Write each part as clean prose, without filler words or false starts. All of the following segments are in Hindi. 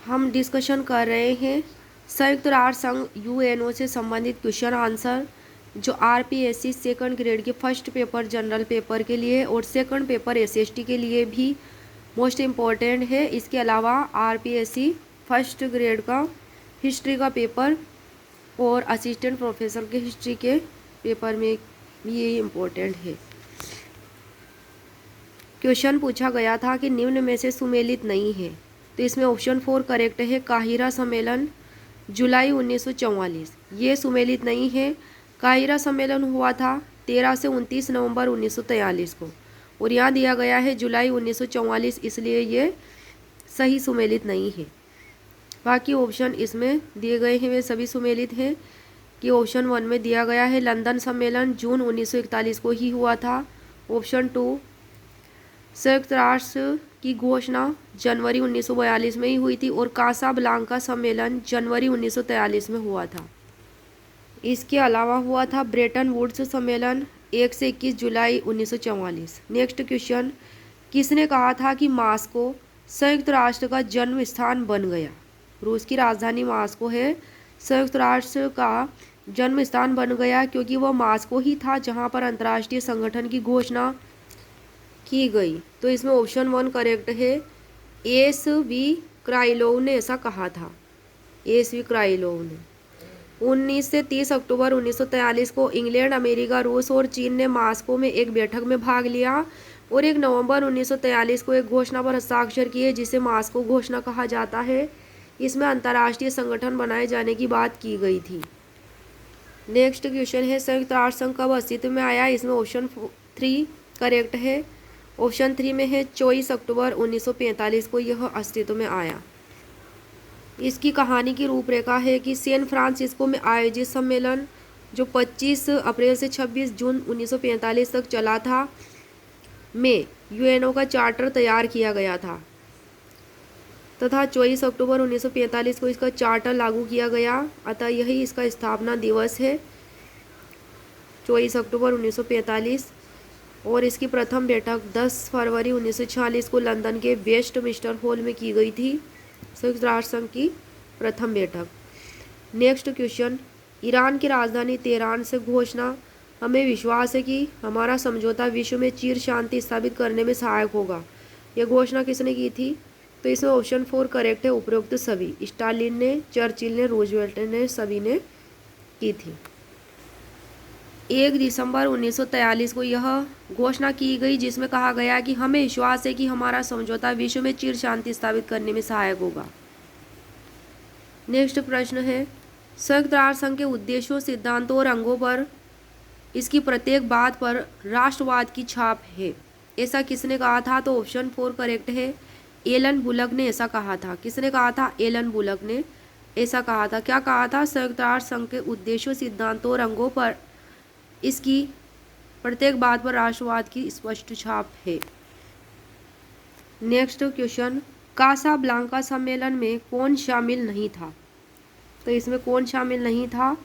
हम डिस्कशन कर रहे हैं संयुक्त राष्ट्र संघ यूएनओ से संबंधित क्वेश्चन आंसर जो आरपीएससी सेकंड ग्रेड के फर्स्ट पेपर जनरल पेपर के लिए और सेकंड पेपर एसएसटी के लिए भी मोस्ट इम्पॉर्टेंट है। इसके अलावा आरपीएससी फर्स्ट ग्रेड का हिस्ट्री का पेपर और असिस्टेंट प्रोफेसर के हिस्ट्री के पेपर में भी ये इम्पोर्टेंट है। क्वेश्चन पूछा गया था कि निम्न में से सुमेलित नहीं है, तो इसमें ऑप्शन 4 करेक्ट है। काहिरा सम्मेलन जुलाई 1944 ये सुमेलित नहीं है। काहिरा सम्मेलन हुआ था 13 से 29 नवंबर 1943 को और यहाँ दिया गया है जुलाई 1944, इसलिए ये सही सुमेलित नहीं है। बाकी ऑप्शन इसमें दिए गए हैं वे सभी सुमेलित हैं। कि ऑप्शन 1 में दिया गया है लंदन सम्मेलन जून 1941 को ही हुआ था। ऑप्शन 2 संयुक्त राष्ट्र की घोषणा जनवरी 1942 में ही हुई थी और कासाब्लांका सम्मेलन जनवरी 1943 में हुआ था। इसके अलावा हुआ था ब्रेटन वुड्स सम्मेलन 1 से 21 जुलाई 1944। नेक्स्ट क्वेश्चन, किसने कहा था कि मास्को संयुक्त राष्ट्र का जन्म स्थान बन गया? रूस की राजधानी मास्को है, संयुक्त राष्ट्र का जन्म स्थान बन गया क्योंकि वह मास्को ही था जहां पर अंतर्राष्ट्रीय संगठन की घोषणा की गई। तो इसमें ऑप्शन 1 करेक्ट है। एस वी क्राइलोव ने ऐसा कहा था। एस वी क्राइलोव ने 19 से 30 अक्टूबर 1943 को इंग्लैंड, अमेरिका, रूस और चीन ने मास्को में एक बैठक में भाग लिया और 1 नवंबर 1943 को एक घोषणा पर हस्ताक्षर किए जिसे मास्को घोषणा कहा जाता है। इसमें अंतर्राष्ट्रीय संगठन बनाए जाने की बात की गई थी। नेक्स्ट क्वेश्चन है संयुक्त राष्ट्र संघ कब अस्तित्व में आया? इसमें ऑप्शन 3 करेक्ट है। ऑप्शन 3 में है 24 अक्टूबर 1945 को यह अस्तित्व में आया। इसकी कहानी की रूपरेखा है कि सैन फ्रांसिस्को में आयोजित सम्मेलन जो 25 अप्रैल से 26 जून 1945 तक चला था में यूएनओ का चार्टर तैयार किया गया था तथा 24 अक्टूबर 1945 को इसका चार्टर लागू किया गया, अतः यही इसका स्थापना दिवस है 24 अक्टूबर 1945। और इसकी प्रथम बैठक 10 फरवरी 1946 को लंदन के वेस्टमिंस्टर हॉल में की गई थी, संयुक्त राष्ट्र संघ की प्रथम बैठक। नेक्स्ट क्वेश्चन, ईरान की राजधानी तेहरान से घोषणा, हमें विश्वास है कि हमारा समझौता विश्व में चिर शांति स्थापित करने में सहायक होगा। यह घोषणा किसने की थी? तो इसमें ऑप्शन 4 करेक्ट है। उपरोक्त सभी, स्टालिन ने, चर्चिल ने, रूजवेल्ट ने, सभी ने की थी। 1 दिसंबर 1943 को यह घोषणा की गई जिसमें कहा गया कि हमें विश्वास है कि हमारा समझौता विश्व में चिर शांति स्थापित करने में सहायक होगा। नेक्स्ट प्रश्न है, संयुक्त राष्ट्र संघ के उद्देश्यों, सिद्धांतों और अंगों पर इसकी प्रत्येक बात पर राष्ट्रवाद की छाप है, ऐसा किसने कहा था? तो ऑप्शन 4 करेक्ट है। एलन बुलक ने ऐसा कहा था। किसने कहा था? एलन बुलक ने ऐसा कहा था। क्या कहा था? संयुक्त राष्ट्र संघ के उद्देश्यों, सिद्धांतों और अंगों पर इसकी प्रत्येक बात पर राष्ट्रवाद की स्पष्ट छाप है। नेक्स्ट क्वेश्चन, कासाब्लांका सम्मेलन में कौन शामिल नहीं था? तो इसमें कौन शामिल नहीं था?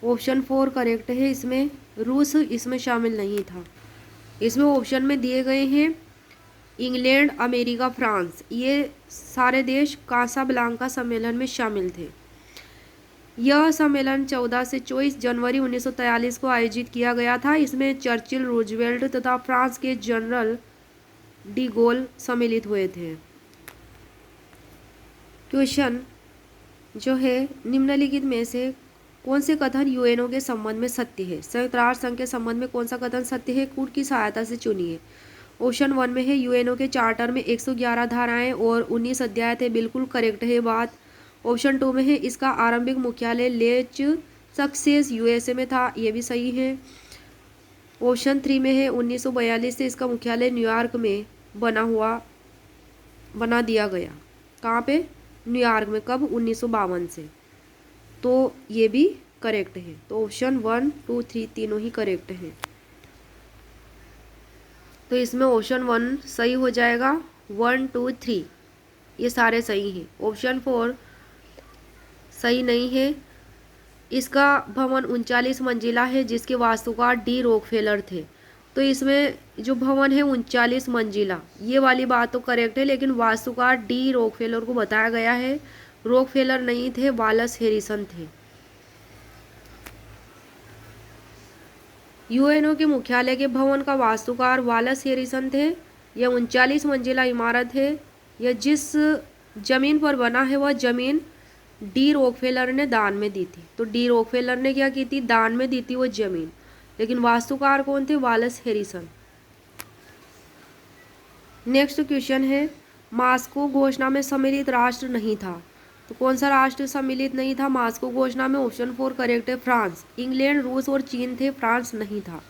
ऑप्शन 4 करेक्ट है। इसमें रूस इसमें शामिल नहीं था। इसमें ऑप्शन में दिए गए हैं इंग्लैंड, अमेरिका, फ्रांस, ये सारे देश कासाब्लांका सम्मेलन में शामिल थे। यह सम्मेलन 14 से 24 जनवरी 1943 को आयोजित किया गया था। इसमें चर्चिल, रूजवेल्ट तथा फ्रांस के जनरल डी गोल सम्मिलित हुए थे। क्वेश्चन जो है, निम्नलिखित में से कौन से कथन यूएनओ के संबंध में सत्य है? संयुक्त राष्ट्र संघ के संबंध में कौन सा कथन सत्य है? कूट की सहायता से चुनिए। ऑप्शन 1 में है यूएनओ के चार्टर में 111 धाराएं और 19 अध्याय थे, बिल्कुल करेक्ट है बात। ऑप्शन 2 में है इसका आरंभिक मुख्यालय लेच सक्सेस यूएसए में था, ये भी सही है। ऑप्शन 3 में है 1942 से इसका मुख्यालय न्यूयॉर्क में बना दिया गया। कहाँ पे? न्यूयॉर्क में। कब? 1952 से। तो ये भी करेक्ट है। तो ऑप्शन 1, 2, 3 तीनों ही करेक्ट हैं। तो इसमें ऑप्शन 1 सही हो जाएगा। 1, 2, 3 ये सारे सही हैं। ऑप्शन 4 सही नहीं है। इसका भवन 39 मंजिला है जिसके वास्तुकार डी रॉकफेलर थे। तो इसमें जो भवन है 39 मंजिला, ये वाली बात तो करेक्ट है, लेकिन वास्तुकार डी रॉकफेलर को बताया गया है। रॉकफेलर नहीं थे, वालस हैरिसन थे। यूएनओ के मुख्यालय के भवन का वास्तुकार वालस हैरिसन थे। यह 39 मंजिला इमारत है। यह जिस जमीन पर बना है वह जमीन डी रॉकफेलर ने दान में दी थी। तो डी रॉकफेलर ने क्या की थी, दान में दी थी वो जमीन। लेकिन वास्तुकार कौन थे, वालस हैरिसन। नेक्स्ट क्वेश्चन है, मास्को घोषणा में सम्मिलित राष्ट्र नहीं था। तो कौन सा राष्ट्र सम्मिलित नहीं था मास्को घोषणा में? ऑप्शन 4 करेक्ट है, फ्रांस। इंग्लैंड, रूस और चीन थे, फ्रांस नहीं था।